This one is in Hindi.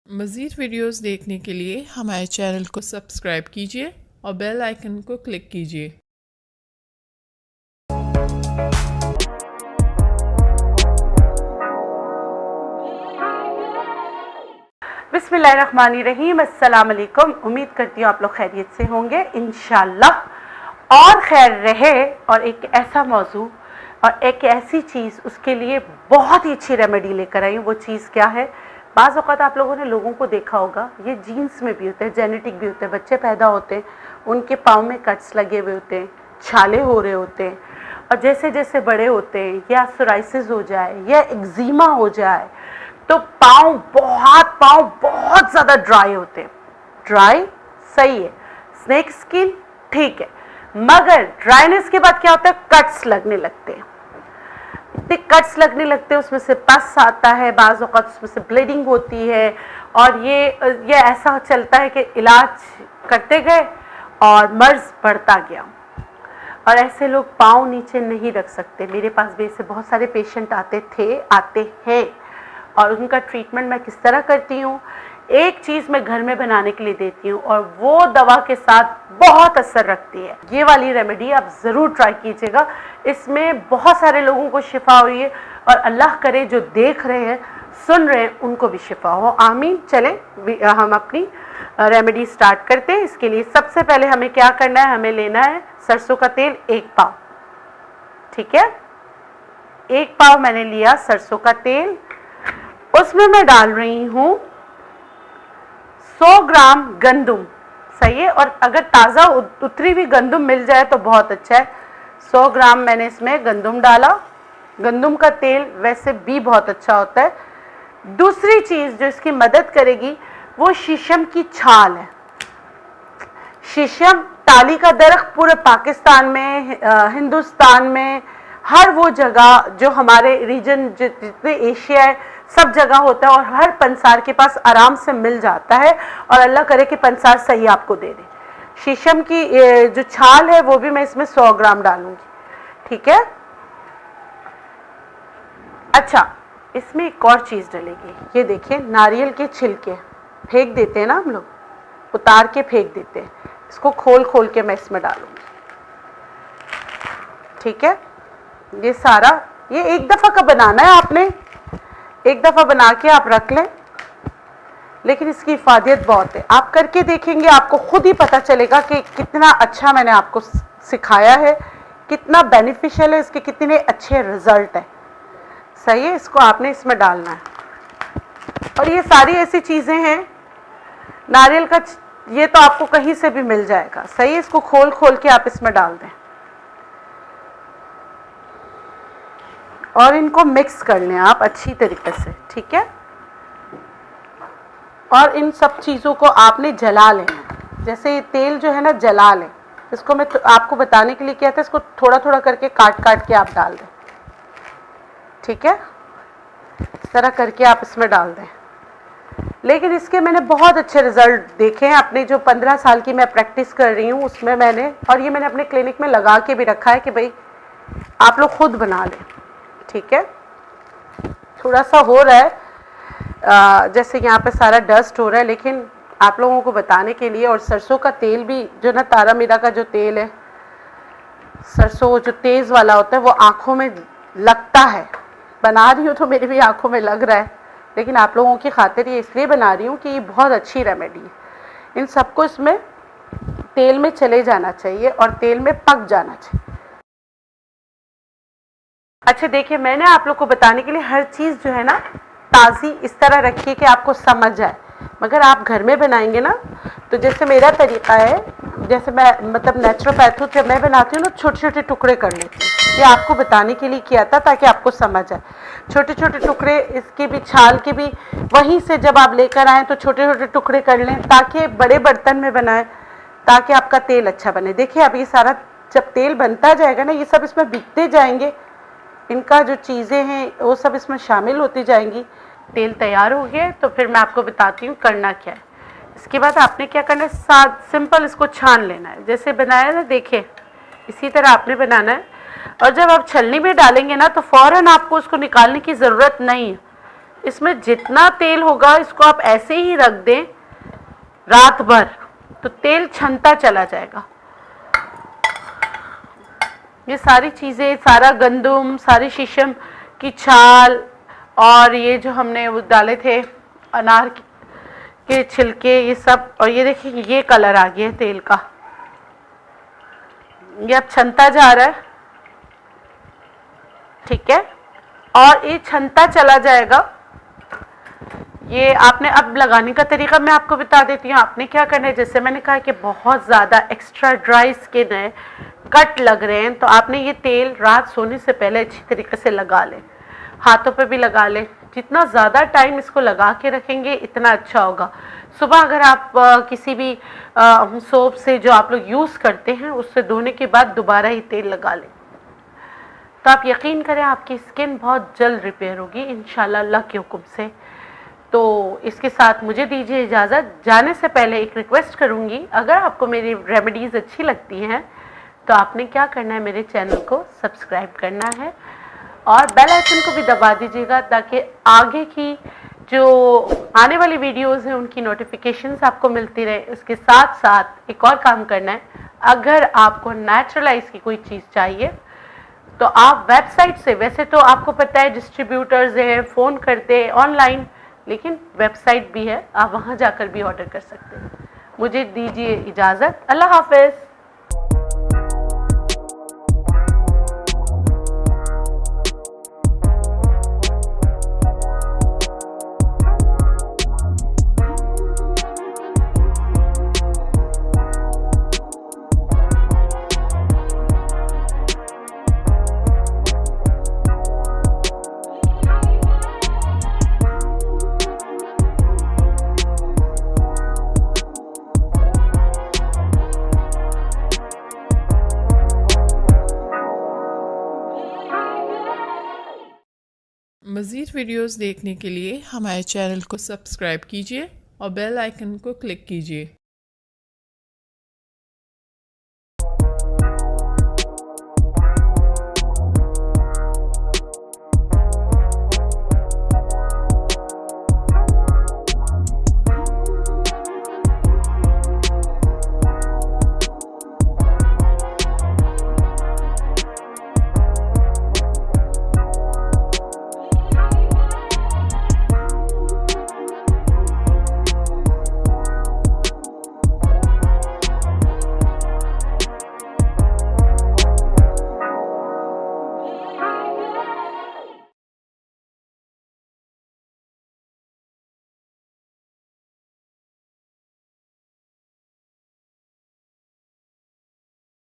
मज़ीद वीडियोस देखने के लिए हमारे चैनल को सब्सक्राइब कीजिए और बेल आइकन को क्लिक कीजिए। बिस्मिल्लाहिर्रहमानिर्रहीम। अस्सलाम वालेकुम। उम्मीद करती हूँ आप लोग खैरियत से होंगे इंशाल्लाह। और खैर रहे। और एक ऐसा मौजू और एक ऐसी चीज़, उसके लिए बहुत ही अच्छी रेमेडी लेकर आई हूँ। वो चीज़ क्या है? बाज़ औक़ात आप लोगों ने लोगों को देखा होगा, ये जीन्स में भी होता है, जेनेटिक भी होता है। बच्चे पैदा होते हैं, उनके पाँव में कट्स लगे हुए होते हैं, छाले हो रहे होते हैं, और जैसे जैसे बड़े होते हैं या सोराइसिस हो जाए या एक्जिमा हो जाए तो पाँव बहुत ज़्यादा ड्राई होते हैं। ड्राई सही है, स्नेक स्किन ठीक है, मगर ड्राइनेस के बाद क्या होता है? कट्स लगने लगते हैं। इतने कट्स लगने लगते हैं, उसमें से पस आता है, बाज़ औक़ात उसमें से ब्लीडिंग होती है, और ये ऐसा चलता है कि इलाज करते गए और मर्ज़ बढ़ता गया। और ऐसे लोग पाँव नीचे नहीं रख सकते। मेरे पास भी ऐसे बहुत सारे पेशेंट आते हैं, और उनका ट्रीटमेंट मैं किस तरह करती हूँ, एक चीज़ मैं घर में बनाने के लिए देती हूँ और वो दवा के साथ बहुत असर रखती है। ये वाली रेमेडी आप ज़रूर ट्राई कीजिएगा। इसमें बहुत सारे लोगों को शिफा हुई है, और अल्लाह करे जो देख रहे हैं, सुन रहे हैं, उनको भी शिफा हो। आमीन। चलें हम अपनी रेमेडी स्टार्ट करते हैं। इसके लिए सबसे पहले हमें क्या करना है? हमें लेना है सरसों का तेल 1 पाव। ठीक है, 1 पाव मैंने लिया सरसों का तेल। उसमें मैं डाल रही हूँ 100 ग्राम गंदुम। सही है, और अगर ताज़ा उतरी हुई गंदुम मिल जाए तो बहुत अच्छा है। 100 ग्राम मैंने इसमें गंदुम डाला। गंदुम का तेल वैसे भी बहुत अच्छा होता है। दूसरी चीज़ जो इसकी मदद करेगी वो शीशम की छाल है। शीशम टाली का दरख्त पूरे पाकिस्तान में, हिंदुस्तान में, हर वो जगह जो हमारे रीजन, जितने एशिया है, सब जगह होता है, और हर पंसार के पास आराम से मिल जाता है। और अल्लाह करे कि पंसार सही आपको दे दे। शीशम की जो छाल है वो भी मैं इसमें 100 ग्राम डालूंगी। ठीक है। अच्छा, इसमें एक और चीज़ डलेगी। ये देखिए, नारियल के छिलके फेंक देते हैं ना हम लोग, उतार के फेंक देते हैं, इसको खोल खोल के मैं इसमें डालूंगी। ठीक है, ये सारा, ये एक दफ़ा का बनाना है आपने, एक दफ़ा बना के आप रख लें, लेकिन इसकी इफादियत बहुत है। आप करके देखेंगे, आपको खुद ही पता चलेगा कि कितना अच्छा मैंने आपको सिखाया है, कितना बेनिफिशियल है, इसके कितने अच्छे रिजल्ट हैं। सही है, इसको आपने इसमें डालना है। और ये सारी ऐसी चीज़ें हैं, नारियल का ये तो आपको कहीं से भी मिल जाएगा। सही है, इसको खोल खोल के आप इसमें डाल दें और इनको मिक्स कर लें आप अच्छी तरीके से। ठीक है, और इन सब चीज़ों को आपने जला लेना। जैसे ये तेल जो है ना, जला लें इसको। मैं तो आपको बताने के लिए क्या था, इसको थोड़ा थोड़ा करके काट काट के आप डाल दें। ठीक है, इस तरह करके आप इसमें डाल दें। लेकिन इसके मैंने बहुत अच्छे रिजल्ट देखे हैं। अपने जो 15 साल की मैं प्रैक्टिस कर रही हूँ उसमें मैंने, और ये मैंने अपने क्लिनिक में लगा के भी रखा है कि भाई आप लोग खुद बना लें। ठीक है, थोड़ा सा हो रहा है, जैसे यहाँ पे सारा डस्ट हो रहा है, लेकिन आप लोगों को बताने के लिए। और सरसों का तेल भी जो ना, तारा मीरा का जो तेल है, सरसों जो तेज़ वाला होता है, वो आँखों में लगता है। बना रही हूँ तो मेरी भी आँखों में लग रहा है, लेकिन आप लोगों की खातिर ये इसलिए बना रही हूँ कि ये बहुत अच्छी रेमेडी है। इन सबको इसमें तेल में चले जाना चाहिए और तेल में पक जाना चाहिए। अच्छा देखिए, मैंने आप लोग को बताने के लिए हर चीज़ जो है ना, ताज़ी इस तरह रखी है कि आपको समझ आए। मगर आप घर में बनाएंगे ना, तो जैसे मेरा तरीका है, जैसे मैं मतलब नेचुरोपैथ जब मैं बनाती हूँ ना, छोटे छोटे टुकड़े कर लेती हूँ। ये आपको बताने के लिए किया था ताकि आपको समझ आए। छोटे छोटे टुकड़े इसके भी, छाल के भी, वहीं से जब आप लेकर आएँ तो छोटे छोटे टुकड़े कर लें, ताकि बड़े बर्तन में बनाएं, ताकि आपका तेल अच्छा बने। देखिए, अब ये सारा जब तेल बनता जाएगा ना, ये सब इसमें बिकते जाएंगे, इनका जो चीज़ें हैं वो सब इसमें शामिल होती जाएंगी। तेल तैयार हो गया, तो फिर मैं आपको बताती हूँ करना क्या है। इसके बाद आपने क्या करना है, सिंपल इसको छान लेना है। जैसे बनाया ना, देखिए इसी तरह आपने बनाना है। और जब आप छलनी में डालेंगे ना, तो फ़ौरन आपको उसको निकालने की ज़रूरत नहीं है। इसमें जितना तेल होगा इसको आप ऐसे ही रख दें रात भर, तो तेल छनता चला जाएगा। ये सारी चीज़ें, सारा गंदम, सारी शीशम की छाल और ये जो हमने वो डाले थे अनार के छिलके, ये सब, और ये देखिए ये कलर आ गया है तेल का, ये अब छनता जा रहा है, ठीक है। और ये छनता चला जाएगा। ये आपने अब लगाने का तरीका मैं आपको बता देती हूँ। आपने क्या करना है, जैसे मैंने कहा कि बहुत ज़्यादा एक्स्ट्रा ड्राई स्किन है, कट लग रहे हैं, तो आपने ये तेल रात सोने से पहले अच्छी तरीके से लगा लें, हाथों पे भी लगा लें। जितना ज़्यादा टाइम इसको लगा के रखेंगे इतना अच्छा होगा। सुबह अगर आप किसी भी सोप से जो आप लोग यूज़ करते हैं उससे धोने के बाद दोबारा ही तेल लगा लें, तो आप यकीन करें आपकी स्किन बहुत जल्द रिपेयर होगी इंशाल्लाह अल्लाह के हुक्म से। तो इसके साथ मुझे दीजिए इजाज़त। जाने से पहले एक रिक्वेस्ट करूँगी, अगर आपको मेरी रेमेडीज़ अच्छी लगती हैं तो आपने क्या करना है, मेरे चैनल को सब्सक्राइब करना है और बेल आइकन को भी दबा दीजिएगा, ताकि आगे की जो आने वाली वीडियोस हैं उनकी नोटिफिकेशंस आपको मिलती रहे। इसके साथ साथ एक और काम करना है, अगर आपको नेचुरलाइज की कोई चीज़ चाहिए तो आप वेबसाइट से, वैसे तो आपको पता है डिस्ट्रीब्यूटर्स हैं, फ़ोन करते हैं ऑनलाइन, लेकिन वेबसाइट भी है, आप वहाँ जाकर भी ऑर्डर कर सकते हैं। मुझे दीजिए इजाज़त, अल्लाह हाफ़िज़। मज़ीद वीडियोस देखने के लिए हमारे चैनल को सब्सक्राइब कीजिए और बेल आइकन को क्लिक कीजिए।